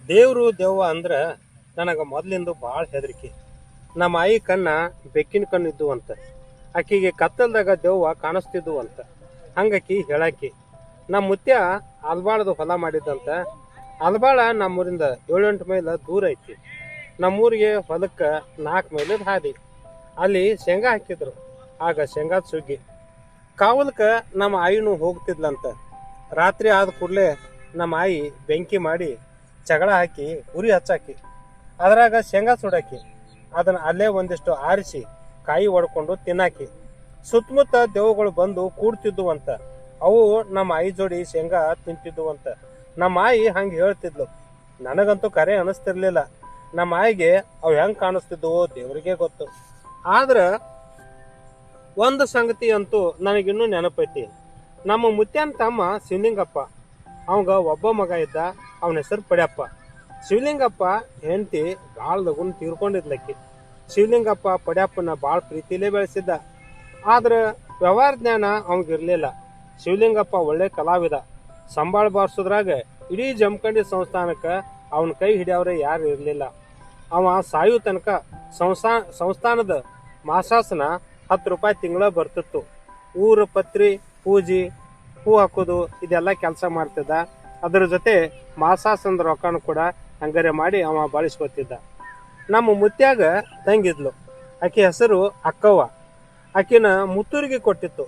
ದೇವ್ರು ದೆವ್ವ ಅಂದ್ರ ನನಗೆ ಮೊದ್ಲಿಂದು ಭಾಳ ಹೆದರಿಕೆ. ನಮ್ಮ ಆಯಿ ಕಣ್ಣ ಬೆಕ್ಕಿನ ಕಣ್ಣು ಇದ್ದು ಅಂತ, ಆಕಿಗೆ ಕತ್ತಲ್ದಾಗ ದೆವ್ವ ಕಾಣಿಸ್ತಿದ್ವು ಅಂತ ಹಂಗಾಕಿ ಹೇಳಾಕಿ. ನಮ್ಮ ಮುತ್ಯ ಆಲ್ಬಾಳದ ಹೊಲ ಮಾಡಿದ್ದಂತ. ಆಲ್ಬಾಳ ನಮ್ಮೂರಿಂದ 7-8 ಮೈಲ್ ದೂರ ಐತಿ. ನಮ್ಮೂರಿಗೆ ಹೊಲಕ್ಕೆ 4 ಮೈಲದ ಹಾದಿ. ಅಲ್ಲಿ ಶೇಂಗಾ ಹಾಕಿದ್ರು. ಆಗ ಶೇಂಗಾದ ಸುಗ್ಗಿ ಕಾವಲ್ಕ ನಮ್ಮ ಆಯಿನೂ ಹೋಗ್ತಿದ್ಲಂತ. ರಾತ್ರಿ ಆದ ಕೂಡಲೇ ನಮ್ಮ ಆಯಿ ಬೆಂಕಿ ಮಾಡಿ ಜಗಳ ಹಾಕಿ ಉರಿ ಹಚ್ಚಾಕಿ ಅದ್ರಾಗ ಶೇಂಗಾ ಸುಡಾಕಿ ಅದನ್ನ ಅಲ್ಲೇ ಒಂದಿಷ್ಟು ಆರಿಸಿ ಕಾಯಿ ಒಡ್ಕೊಂಡು ತಿನ್ನಾಕಿ. ಸುತ್ತಮುತ್ತ ದೆವ್ವಗಳು ಬಂದು ಕೂಡ್ತಿದ್ವು ಅಂತ. ಅವು ನಮ್ಮ ಆಯಿ ಜೋಡಿ ಶೇಂಗಾ ತಿಂತಿದ್ವು ಅಂತ ನಮ್ಮ ಆಯಿ ಹಂಗೆ ಹೇಳ್ತಿದ್ಲು. ನನಗಂತೂ ಕರೆ ಅನಿಸ್ತಿರ್ಲಿಲ್ಲ. ನಮ್ಮ ಆಯಿಗೆ ಅವು ಹೆಂಗೆ ಕಾಣಿಸ್ತಿದ್ವು ದೇವ್ರಿಗೆ ಗೊತ್ತು. ಆದ್ರ ಒಂದು ಸಂಗತಿ ಅಂತೂ ನನಗಿನ್ನೂ ನೆನಪೈತಿ. ನಮ್ಮ ಮುತ್ಯನ ತಮ್ಮ ಶಿವಲಿಂಗಪ್ಪ, ಅವಂಗ ಒಬ್ಬ ಮಗ ಇದ್ದ. ಅವನ ಹೆಸರು ಪಡ್ಯಪ್ಪ. ಶಿವಲಿಂಗಪ್ಪ ಹೆಂಡತಿ ಭಾಳ ಲಗುನ್ ತೀರ್ಕೊಂಡಿದ್ಲಕ್ಕಿ. ಶಿವಲಿಂಗಪ್ಪ ಪಡ್ಯಪ್ಪನ ಭಾಳ ಪ್ರೀತಿಲೇ ಬೆಳೆಸಿದ್ದ. ಆದ್ರೆ ವ್ಯವಹಾರ ಜ್ಞಾನ ಅವಂಗಿರ್ಲಿಲ್ಲ. ಶಿವಲಿಂಗಪ್ಪ ಒಳ್ಳೆ ಕಲಾವಿದ. ಸಂಬಾಳ ಬಾರಿಸೋದ್ರಾಗ ಇಡೀ ಜಮಖಂಡಿ ಸಂಸ್ಥಾನಕ್ಕೆ ಅವನ ಕೈ ಹಿಡಿಯವ್ರೆ ಯಾರು ಇರಲಿಲ್ಲ. ಅವ ಸಾಯು ತನಕ ಸಂಸ್ಥಾನದ ಮಾಸಾಸನ 10 ರೂಪಾಯಿ ತಿಂಗಳ ಬರ್ತಿತ್ತು. ಊರ ಪತ್ರಿ ಪೂಜಿ ಹೂ ಹಾಕೋದು ಇದೆಲ್ಲ ಕೆಲಸ ಮಾಡ್ತಿದ್ದ. ಅದರ ಜೊತೆ ಮಾಸಾಸನದ ರೊಕ್ಕನು ಕೂಡ ಹಂಗಾರೆ ಮಾಡಿ ಅವ ಬಳಸ್ಕೊತಿದ್ದ. ನಮ್ಮ ಮುತ್ಯಾಗ ತಂಗಿದ್ಲು. ಆಕೆ ಹೆಸರು ಅಕ್ಕವ್ವ. ಆಕಿನ ಮುತ್ತೂರಿಗೆ ಕೊಟ್ಟಿತ್ತು.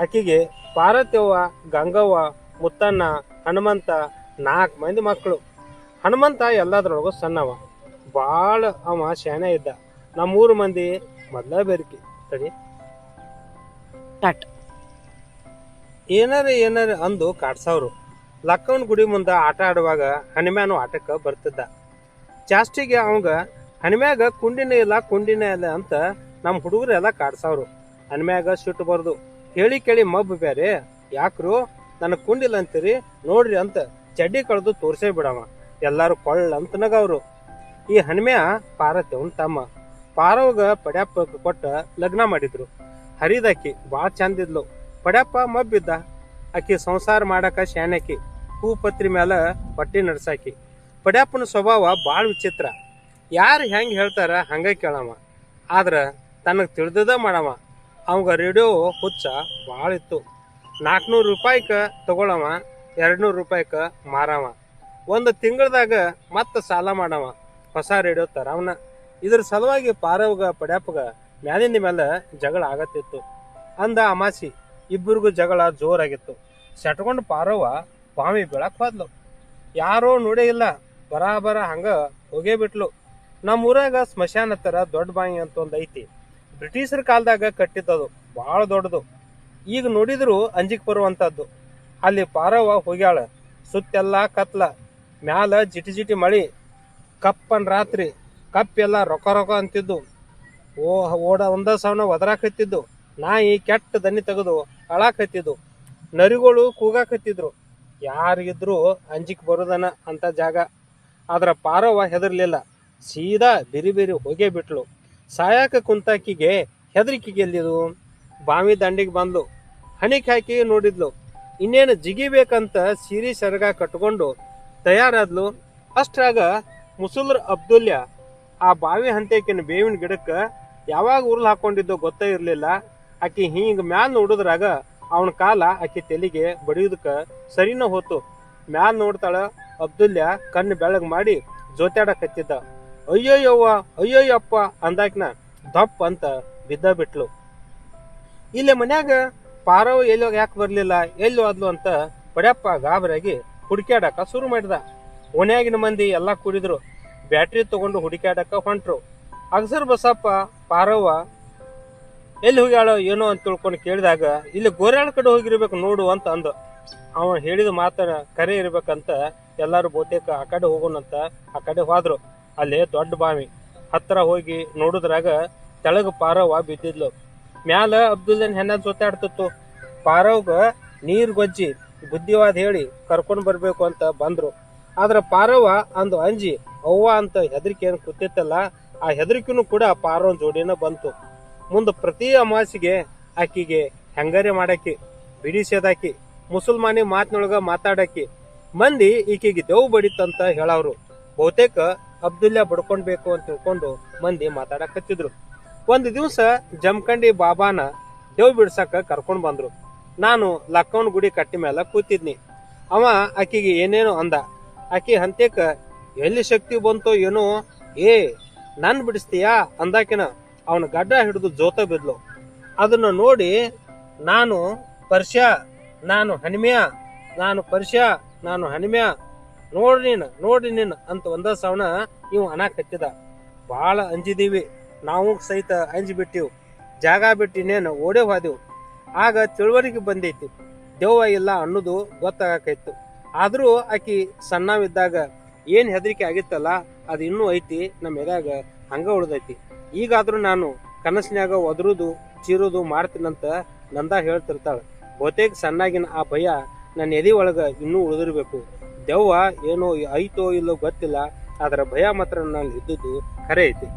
ಆಕಿಗೆ ಪಾರ್ವತವ್ವ, ಗಂಗವ್ವ, ಮುತ್ತಣ್ಣ, ಹನುಮಂತ 4 ಮಂದಿ ಮಕ್ಕಳು. ಹನುಮಂತ ಎಲ್ಲದ್ರೊಳಗೂ ಸಣ್ಣವ. ಭಾಳ ಅವ ಶಾಣೆ ಇದ್ದ. ನಮ್ಮ 3 ಮಂದಿ ಮೊದಲ ಬೆರಕಿ ತಡಿ ಏನಾರ ಅಂದು ಕಾಡ್ಸವ್ರು. ಲಕ್ಕವನ ಗುಡಿ ಮುಂದೆ ಆಟ ಆಡುವಾಗ ಹನಿಮ್ಯಾನು ಆಟಕ್ಕೆ ಬರ್ತಿದ್ದ. ಜಾಸ್ತಿಗೆ ಅವಂಗ ಹನಿಮ್ಯಾಗ ಕುಂಡಿನೇ ಇಲ್ಲ ಅಂತ ನಮ್ಮ ಹುಡುಗರೆಲ್ಲ ಕಾಡ್ಸವ್ರು. ಹನಿಮ್ಯಾಗ ಸಿಟ್ಟು ಬರ್ದು ಹೇಳಿ ಕೇಳಿ ಮಬ್ಬು ಬೇರೆ, ಯಾಕ್ರು ನನಗೆ ಕುಂಡಿಲ್ಲ ಅಂತೀರಿ ನೋಡ್ರಿ ಅಂತ ಚಡ್ಡಿ ಕಳೆದು ತೋರ್ಸೇ ಬಿಡವ. ಎಲ್ಲಾರು ಕೊಳ್ಳ ಅಂತ ನಗವ್ರು. ಈ ಹನಿಮ್ಯಾ ಪಾರ್ವತವ್ನ ತಮ್ಮ. ಪಾರವ್ಗ ಪಡ್ಯಪ್ಪ ಕೊಟ್ಟ ಲಗ್ನ ಮಾಡಿದ್ರು. ಹರಿದಾಕಿ ಭಾಳ ಚಂದಿದ್ಲು. ಪಡ್ಯಪ್ಪ ಮಬ್ಬಿದ್ದ. ಆಕಿ ಸಂಸಾರ ಮಾಡಾಕ ಶಾನ್ಯಾಕಿ. ಹೂಪತ್ರಿ ಮ್ಯಾಲ ಹೊಟ್ಟಿ ನಡ್ಸಾಕಿ. ಪಡ್ಯಪ್ಪನ ಸ್ವಭಾವ ಭಾಳ ವಿಚಿತ್ರ. ಯಾರು ಹೆಂಗೆ ಹೇಳ್ತಾರ ಹಂಗ ಕೇಳವ. ಆದ್ರ ತನಗೆ ತಿಳಿದ ಮಾಡವ. ಅವಂಗ ರೇಡಿಯೋ ಹುಚ್ಚ ಭಾಳ ಇತ್ತು. 400 ರೂಪಾಯಿಕ ತಗೊಳವ, 200 ರೂಪಾಯಿಕ ಮಾರವ. ಒಂದು ತಿಂಗಳದಾಗ ಮತ್ತೆ ಸಾಲ ಮಾಡವ, ಹೊಸ ರೇಡಿಯೋ ತರವನ. ಇದ್ರ ಸಲುವಾಗಿ ಪಾರವ್ಗ ಪಡ್ಯಪ್ಪಗ ಮ್ಯಾಲಿಂದ ಮೇಲೆ ಜಗಳ ಆಗತ್ತಿತ್ತು. ಅಂದ ಅಮಾಸಿ ಇಬ್ಬರಿಗೂ ಜಗಳ ಜೋರಾಗಿತ್ತು. ಸೆಟ್ಕೊಂಡು ಪಾರವ್ವ ಬಾವಿ ಬೀಳಕ್ ಹೋದ್ಲು. ಯಾರೋ ನೋಡೇ ಇಲ್ಲ, ಬರಾಬರ ಹಂಗ ಹೋಗೇ ಬಿಟ್ಲು. ನಮ್ಮ ಊರಾಗ ಸ್ಮಶಾನ ಹತ್ತರ ದೊಡ್ಡ ಬಾವಿ ಅಂತ ಒಂದು ಐತಿ. ಬ್ರಿಟಿಷರ ಕಾಲದಾಗ ಕಟ್ಟಿದ್ದದು, ಭಾಳ ದೊಡ್ಡದು. ಈಗ ನೋಡಿದ್ರು ಅಂಜಿಕ್ ಬರುವಂತದ್ದು. ಅಲ್ಲಿ ಪಾರವ್ವ ಹೋಗ್ಯಾಳ. ಸುತ್ತೆಲ್ಲ ಕತ್ಲ, ಮ್ಯಾಲ ಜಿಟಿ ಮಳಿ, ಕಪ್ಪನ್ ರಾತ್ರಿ. ಕಪ್ಪೆಲ್ಲ ರೊಕ್ಕ ಅಂತಿದ್ದು. ಒಂದ ಸವನ ಒದರಾಕತ್ತಿದ್ದು. ನಾಯಿ ಕೆಟ್ಟ ದನಿ ತೆಗೆದು ಅಳಾಕತ್ತಿದ್ದು. ನರಿಗಳು ಕೂಗಾಕತ್ತಿದ್ರು. ಯಾರಿಗಿದ್ರು ಅಂಜಿಕ್ ಬರುದನ ಅಂತ ಜಾಗ. ಆದ್ರ ಪಾರವ್ವ ಹೆದರ್ಲಿಲ್ಲ. ಸೀದಾ ಬಿರಿ ಹೋಗೇ ಬಿಟ್ಲು. ಸಾಯಾಕ ಕುಂತಾಕಿಗೆ ಹೆದರಿಕೆಗೆ ಎಲ್ಲಿದು. ಬಾವಿ ದಂಡಿಗೆ ಬಂದ್ಲು. ಹಣಿಕ್ ಹಾಕಿ ನೋಡಿದ್ಲು. ಇನ್ನೇನು ಜಿಗಿಬೇಕಂತ ಸೀರಿ ಸೆರಗ ಕಟ್ಕೊಂಡು ತಯಾರಾದ್ಲು. ಅಷ್ಟ್ರಾಗ ಮುಸುಲ್ರ ಅಬ್ದುಲ್ಯ ಆ ಬಾವಿ ಹಂತಕಿನ ಬೇವಿನ ಗಿಡಕ್ಕೆ ಯಾವಾಗ ಉರುಳು ಹಾಕೊಂಡಿದ್ದೋ ಗೊತ್ತೇ ಇರಲಿಲ್ಲ. ಆಕಿ ಹಿಂಗ ಮ್ಯಾಲ್ ನೋಡಿದ್ರಾಗ ಅವನ ಕಾಲ ಆಕಿ ತೆಲಿಗೆ ಬಡಿಯೋದಕ್ಕ ಸರಿನ ಹೋತು. ಮ್ಯಾಲ್ ನೋಡ್ತಾಳ. ಅಬ್ದುಲ್ಯ ಕಣ್ಣು ಬೆಳಗ್ ಮಾಡಿ ಜೋತಾಡಕತ್ತಿದ್ದ. ಅಯ್ಯೋಯ್ಯವ್ವ ಅಯ್ಯೋಯ್ಯಪ್ಪ ಅಂದಾಕಿನ ದಪ್ಪ ಅಂತ ಬಿದ್ದ ಬಿಟ್ಲು. ಇಲ್ಲಿ ಮನ್ಯಾಗ ಪಾರವ್ ಎಲ್ಲೋ ಯಾಕೆ ಬರ್ಲಿಲ್ಲ, ಎಲ್ಲಿ ಹೋದ್ಲು ಅಂತ ಪಡ್ಯಪ್ಪ ಗಾಬರಾಗಿ ಹುಡುಕ್ಯಾಡಕ ಶುರು ಮಾಡಿದ. ಓಣ್ಯಾಗಿನ ಮಂದಿ ಎಲ್ಲಾ ಕೂಡಿದ್ರು. ಬ್ಯಾಟ್ರಿ ತಗೊಂಡು ಹುಡುಕ್ಯಾಡಕ ಹೊಂಟ್ರು. ಅಗಸರ್ ಬಸಪ್ಪ ಪಾರವ್ವ ಎಲ್ಲಿ ಹೋಗ್ಯಾಳೋ ಏನೋ ಅಂತ ತಿಳ್ಕೊಂಡು ಕೇಳಿದಾಗ ಇಲ್ಲಿ ಗೋರ್ಯಾಳ ಕಡೆ ಹೋಗಿರ್ಬೇಕು ನೋಡು ಅಂತ ಅಂದ. ಅವ ಹೇಳಿದ ಮಾತನ್ನ ಕರೆ ಇರ್ಬೇಕಂತ ಎಲ್ಲಾರು ಬಹುತೇಕ ಆ ಕಡೆ ಹೋಗೋಣಂತ ಆ ಕಡೆ ಹೋದ್ರು. ಅಲ್ಲಿ ದೊಡ್ಡ ಬಾವಿ ಹತ್ರ ಹೋಗಿ ನೋಡಿದ್ರಾಗ ತೆಳಗ ಪಾರವ್ವ ಬಿದ್ದಿದ್ಲು. ಮ್ಯಾಲ ಅಬ್ದುಲ್ಲನ್ ಹೆಣ್ಣ ಜೊತಾಡ್ತಿತ್ತು. ಪಾರವ್ಗ ನೀರ್ ಗೊಜ್ಜಿ ಬುದ್ಧಿವಾದ ಹೇಳಿ ಕರ್ಕೊಂಡ್ ಬರ್ಬೇಕು ಅಂತ ಬಂದ್ರು. ಆದ್ರ ಪಾರವ್ವ ಅಂದು ಅಂಜಿ ಅವ್ವ ಅಂತ ಹೆದರಿಕೆ ಏನ್ ಕೂತಿತ್ತಲ್ಲ, ಆ ಹೆದರಿಕೆನೂ ಕೂಡ ಪಾರವ್ನ ಜೋಡಿನ ಬಂತು. ಮುಂದೆ ಪ್ರತಿ ಅಮಾಸಿಗೆ ಆಕಿಗೆ ಹೆಂಗಾರೆ ಮಾಡಾಕಿ, ಬಿಡಿಸೋದಾಕಿ, ಮುಸಲ್ಮಾನಿ ಮಾತಿನೊಳಗ ಮಾತಾಡಾಕಿ. ಮಂದಿ ಈಕಿಗೆ ದೇವ್ ಬಡಿತಂತ ಹೇಳವ್ರು. ಬಹುತೇಕ ಅಬ್ದುಲ್ಲಾ ಬಡ್ಕೊಳ್ಬೇಕು ಅಂತ ತಿಳ್ಕೊಂಡು ಮಂದಿ ಮಾತಾಡಕತ್ತಿದ್ರು. ಒಂದು ದಿವಸ ಜಮಖಂಡಿ ಬಾಬಾನ ದೇವ್ ಬಿಡ್ಸಕ ಕರ್ಕೊಂಡ್ ಬಂದ್ರು. ನಾನು ಲಕ್ಕವನ್ ಗುಡಿ ಕಟ್ಟಿ ಮೇಲೆ ಕೂತಿದ್ನಿ. ಅವ ಆಕಿಗೆ ಏನೇನೋ ಅಂದ. ಆಕಿ ಹಂತೇಕ ಎಲ್ಲಿ ಶಕ್ತಿ ಬಂತೋ ಏನೋ, ಏ ನನ್ ಬಿಡಿಸ್ತೀಯಾ ಅಂದಾಕಿನ ಅವನ ಗಡ್ಡ ಹಿಡಿದು ಜೋತ ಬಿದ್ಲು. ಅದನ್ನ ನೋಡಿ ನಾನು ಪರ್ಶ್ಯ, ನಾನು ಹನಿಮ್ಯ, ನಾನು ಪರ್ಶ್ಯ, ನಾನು ಹನಿಮ್ಯ, ನೋಡ್ರಿ ನೀನ್ ಅಂತ ಒಂದ ಸವನ ಇವ್ ಅನಾಕತ್ತಿದ. ಬಾಳ ಅಂಜಿದೀವಿ, ನಾವು ಸಹಿತ ಅಂಜಿ ಬಿಟ್ಟಿವ್. ಜಾಗ ಬಿಟ್ಟಿನೇನು ಓಡೇ ಹೋದೆವು. ಆಗ ತಿಳುವಳಿಕೆ ಬಂದೈತಿ, ದೆವ್ವ ಇಲ್ಲ ಅನ್ನೋದು ಗೊತ್ತಾಗಕೈತು. ಆದ್ರೂ ಆಕಿ ಸಣ್ಣವಿದ್ದಾಗ ಏನ್ ಹೆದರಿಕೆ ಆಗಿತ್ತಲ್ಲ ಅದು ಇನ್ನೂ ಐತಿ ನಮ್ಮ ಎದ್ಯಾಗ, ಹಂಗ ಉಳ್ದೈತಿ. ಈಗಾದ್ರೂ ನಾನು ಕನಸಿನ್ಯಾಗ ಒದರುದು ಚೀರುದು ಮಾಡ್ತೀನಂತ ನಂದ ಹೇಳ್ತಿರ್ತಾಳ. ಬಹುತೇಕ ಸಣ್ಣಾಗಿನ ಆ ಭಯ ನನ್ನ ಎದೆ ಒಳಗ ಇನ್ನೂ ಉಳಿದಿರ್ಬೇಕು. ದೆವ್ವ ಏನೋ ಐತೋ ಇಲ್ಲೋ ಗೊತ್ತಿಲ್ಲ, ಅದರ ಭಯ ಮಾತ್ರ ನಾನು ಇದ್ದದ್ದು ಖರೆ ಐತಿ.